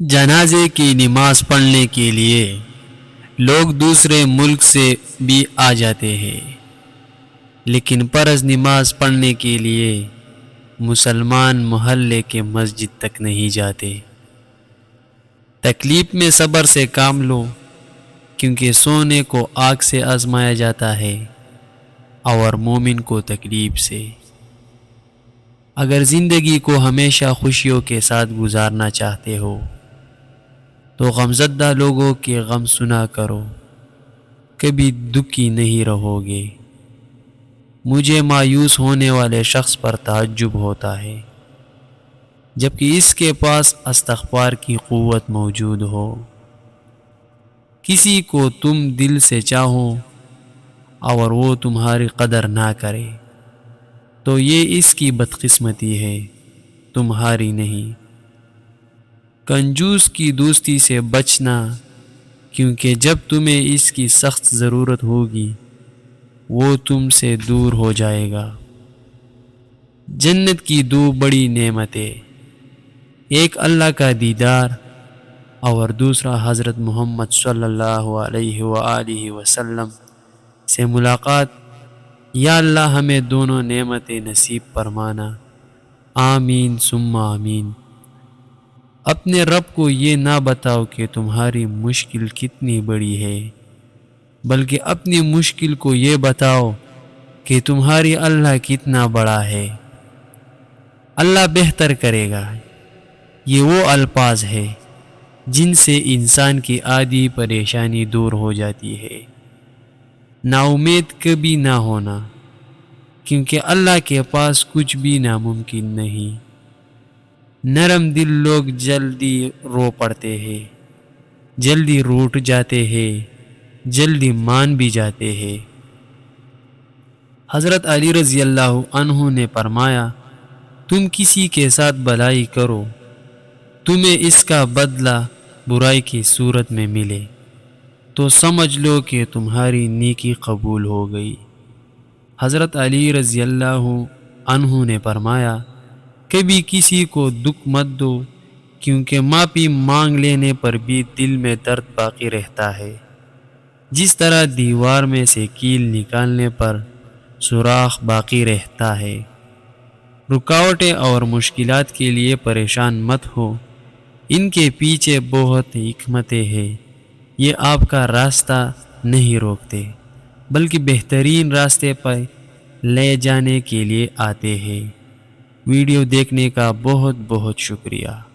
جنازے کی نماز پڑھنے کے لیے لوگ دوسرے ملک سے بھی آ جاتے ہیں، لیکن فرض نماز پڑھنے کے لیے مسلمان محلے کے مسجد تک نہیں جاتے۔ تکلیف میں صبر سے کام لو، کیونکہ سونے کو آگ سے آزمایا جاتا ہے اور مومن کو تکلیف سے۔ اگر زندگی کو ہمیشہ خوشیوں کے ساتھ گزارنا چاہتے ہو تو غمزدہ لوگوں کے غم سنا کرو، کبھی دکھی نہیں رہو گے۔ مجھے مایوس ہونے والے شخص پر تعجب ہوتا ہے، جبکہ اس کے پاس استغفار کی قوت موجود ہو۔ کسی کو تم دل سے چاہو اور وہ تمہاری قدر نہ کرے تو یہ اس کی بدقسمتی ہے، تمہاری نہیں۔ کنجوس کی دوستی سے بچنا، کیونکہ جب تمہیں اس کی سخت ضرورت ہوگی وہ تم سے دور ہو جائے گا۔ جنت کی دو بڑی نعمتیں، ایک اللہ کا دیدار اور دوسرا حضرت محمد صلی اللہ علیہ وآلہ وسلم سے ملاقات۔ یا اللہ ہمیں دونوں نعمتیں نصیب فرمانا، آمین ثم آمین۔ اپنے رب کو یہ نہ بتاؤ کہ تمہاری مشکل کتنی بڑی ہے، بلکہ اپنی مشکل کو یہ بتاؤ کہ تمہاری اللہ کتنا بڑا ہے۔ اللہ بہتر کرے گا، یہ وہ الفاظ ہے جن سے انسان کی آدھی پریشانی دور ہو جاتی ہے۔ نا امید کبھی نہ ہونا، کیونکہ اللہ کے پاس کچھ بھی ناممکن نہیں۔ نرم دل لوگ جلدی رو پڑتے ہیں، جلدی روٹ جاتے ہیں، جلدی مان بھی جاتے ہیں۔ حضرت علی رضی اللہ عنہ نے فرمایا، تم کسی کے ساتھ بھلائی کرو، تمہیں اس کا بدلہ برائی کی صورت میں ملے تو سمجھ لو کہ تمہاری نیکی قبول ہو گئی۔ حضرت علی رضی اللہ عنہ نے فرمایا، کبھی کسی کو دکھ مت دو، کیونکہ معافی مانگ لینے پر بھی دل میں درد باقی رہتا ہے۔ جس طرح دیوار میں سے کیل نکالنے پر سوراخ باقی رہتا ہے۔ رکاوٹیں اور مشکلات کے لیے پریشان مت ہو، ان کے پیچھے بہت حکمتیں ہیں۔ یہ آپ کا راستہ نہیں روکتے، بلکہ بہترین راستے پر لے جانے کے لیے آتے ہیں۔ ویڈیو دیکھنے کا بہت بہت شکریہ۔